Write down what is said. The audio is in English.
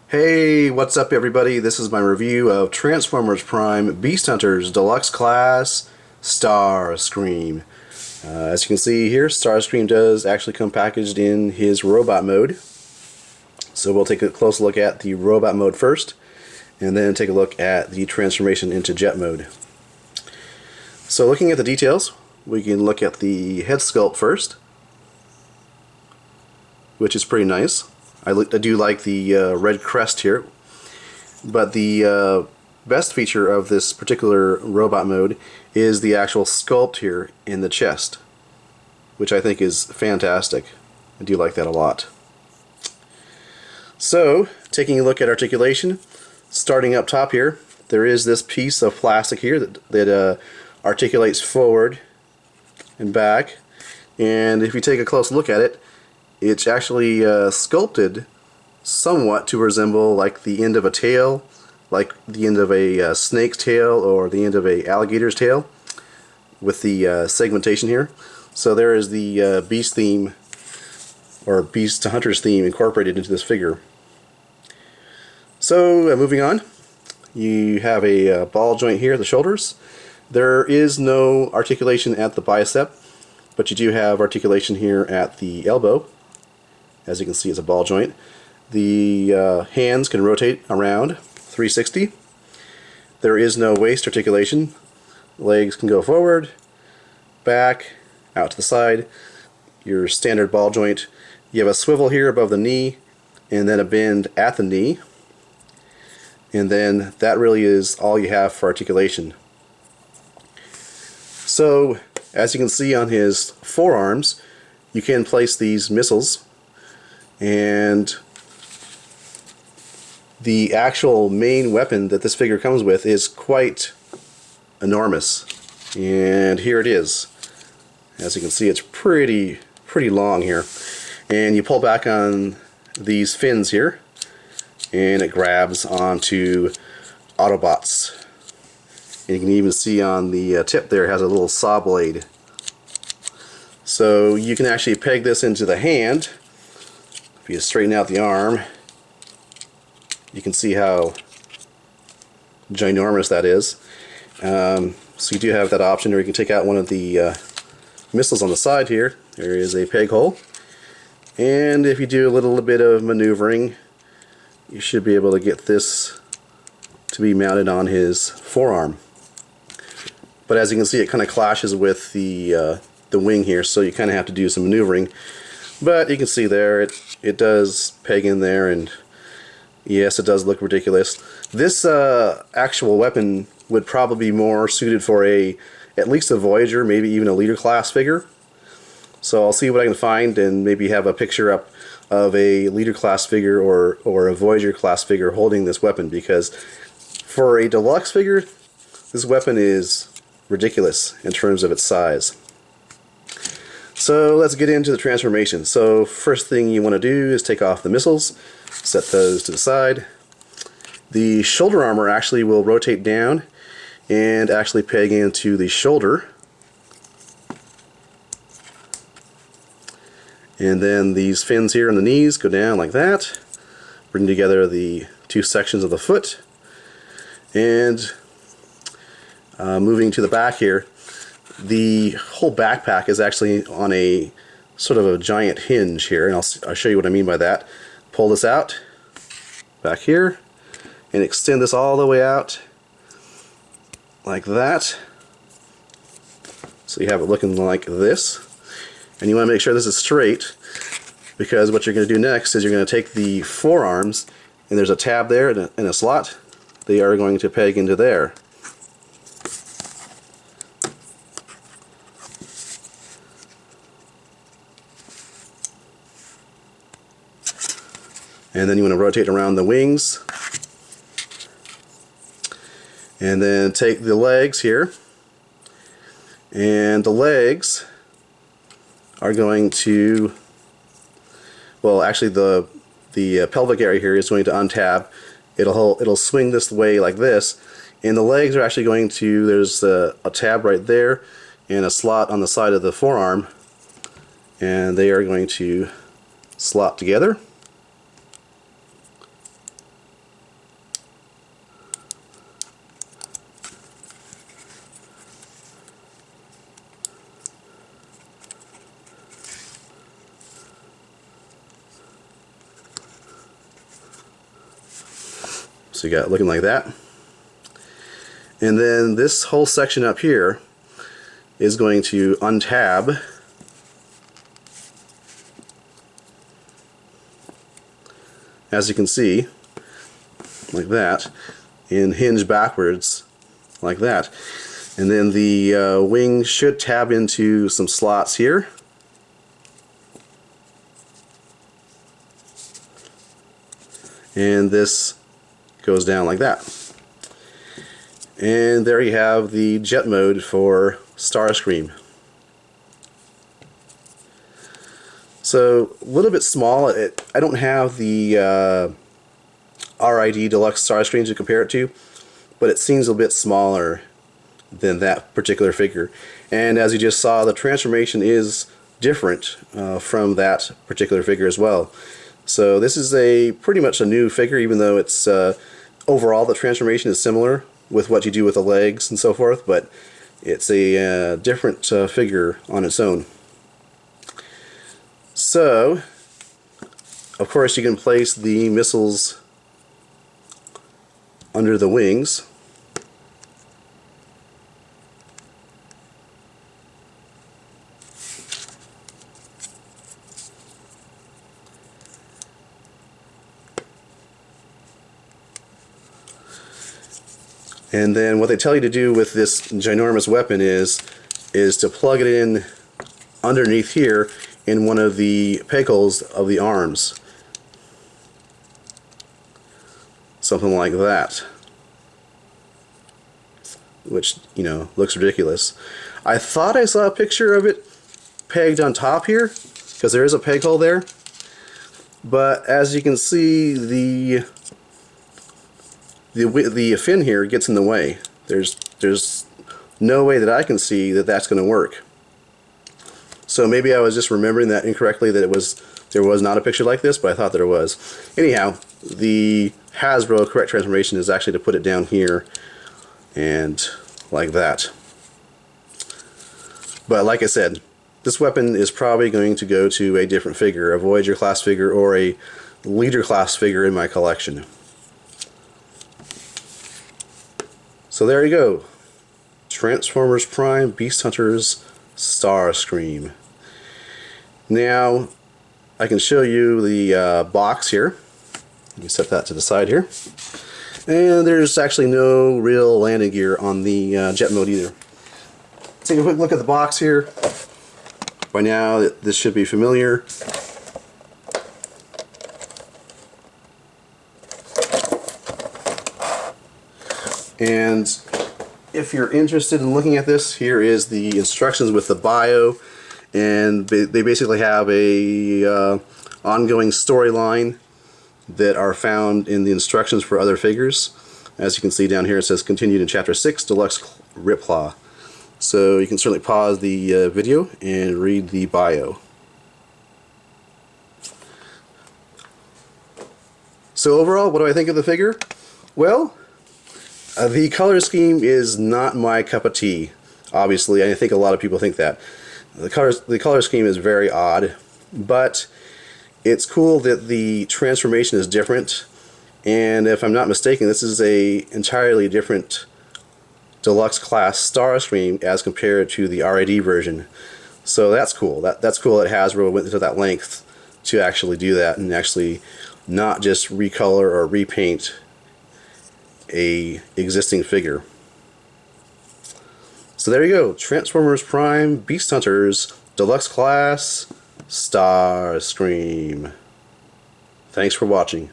Hey, what's up everybody? This is my review of Transformers Prime Beast Hunters Deluxe Class Starscream. As you can see here, Starscream does actually come packaged in his robot mode. So we'll take a close look at the robot mode first, and then take a look at the transformation into jet mode. So looking at the details, we can look at the head sculpt first, which is pretty nice. I do like the red crest here, but the best feature of this particular robot mode is the actual sculpt here in the chest, which I think is fantastic. I do like that a lot. So, taking a look at articulation, starting up top here, there is this piece of plastic here that articulates forward and back, and if you take a close look at it, it's actually sculpted somewhat to resemble like the end of a tail, like the end of a snake's tail or the end of a alligator's tail, with the segmentation here. So there is the Beast theme, or Beast to Hunters theme, incorporated into this figure. So moving on, you have a ball joint here at the shoulders. There is no articulation at the bicep, but you do have articulation here at the elbow. As you can see, it's a ball joint. The hands can rotate around 360. There is no waist articulation. Legs can go forward, back, out to the side. Your standard ball joint. You have a swivel here above the knee, and then a bend at the knee. And then that really is all you have for articulation. So, as you can see on his forearms, you can place these missiles, and the actual main weapon that this figure comes with is quite enormous, and here it is. As you can see, it's pretty long here, and you pull back on these fins here and it grabs onto Autobots, and you can even see on the tip there it has a little saw blade. So you can actually peg this into the hand. If you straighten out the arm, you can see how ginormous that is. So you do have that option, or you can take out one of the missiles on the side here. There is a peg hole, and if you do a little bit of maneuvering, you should be able to get this to be mounted on his forearm. But as you can see, it kind of clashes with the wing here, so you kind of have to do some maneuvering. But you can see there, it does peg in there, and yes, it does look ridiculous. This actual weapon would probably be more suited for at least a Voyager, maybe even a Leader class figure. So I'll see what I can find and maybe have a picture up of a Leader class figure or a Voyager class figure holding this weapon, because for a deluxe figure, this weapon is ridiculous in terms of its size. So let's get into the transformation. So first thing you want to do is take off the missiles, set those to the side. The shoulder armor actually will rotate down and actually peg into the shoulder. And then these fins here on the knees go down like that, bring together the two sections of the foot. And moving to the back here, the whole backpack is actually on a sort of a giant hinge here, and I'll show you what I mean by that. Pull this out back here and extend this all the way out like that, so you have it looking like this. And you want to make sure this is straight, because what you're going to do next is you're going to take the forearms, and there's a tab there and a slot. They are going to peg into there. And then you want to rotate around the wings, and then take the legs here, and the legs are going to, well, actually the pelvic area here is going to untab. It'll swing this way like this, and the legs are actually going to, there's a tab right there and a slot on the side of the forearm, and they are going to slot together. So you got it looking like that. And then this whole section up here is going to untab, as you can see, like that, and hinge backwards like that. And then the wing should tab into some slots here. And this goes down like that. And there you have the jet mode for Starscream. So a little bit small. I don't have the RID Deluxe Starscream to compare it to, but it seems a bit smaller than that particular figure. And as you just saw, the transformation is different from that particular figure as well. So this is pretty much a new figure, even though it's overall the transformation is similar with what you do with the legs and so forth, but it's a different figure on its own. So, of course, you can place the missiles under the wings. And then what they tell you to do with this ginormous weapon is to plug it in underneath here in one of the peg holes of the arms. Something like that. Which, you know, looks ridiculous. I thought I saw a picture of it pegged on top here, because there is a peg hole there. But as you can see, the fin here gets in the way. There's no way that I can see that that's going to work. So maybe I was just remembering that incorrectly, that there was not a picture like this, but I thought there was. Anyhow, the Hasbro correct transformation is actually to put it down here and like that. But like I said, this weapon is probably going to go to a different figure, a Voyager class figure or a Leader class figure in my collection. So there you go. Transformers Prime Beast Hunters Starscream. Now I can show you the box here. Let me set that to the side here. And there's actually no real landing gear on the jet mode either. Take a quick look at the box here. By now this should be familiar. And if you're interested in looking at this, here is the instructions with the bio, and they basically have a ongoing storyline that are found in the instructions for other figures. As you can see down here, it says continued in Chapter 6, Deluxe Ripclaw. So you can certainly pause the video and read the bio. So overall, what do I think of the figure? Well, the color scheme is not my cup of tea, obviously. I think a lot of people think that. The color scheme is very odd, but it's cool that the transformation is different, and if I'm not mistaken, this is a entirely different deluxe class Starscream as compared to the RID version. So that's cool. That's cool that Hasbro went to that length to actually do that and actually not just recolor or repaint a existing figure. So there you go, Transformers Prime Beast Hunters Deluxe Class Starscream. Thanks for watching.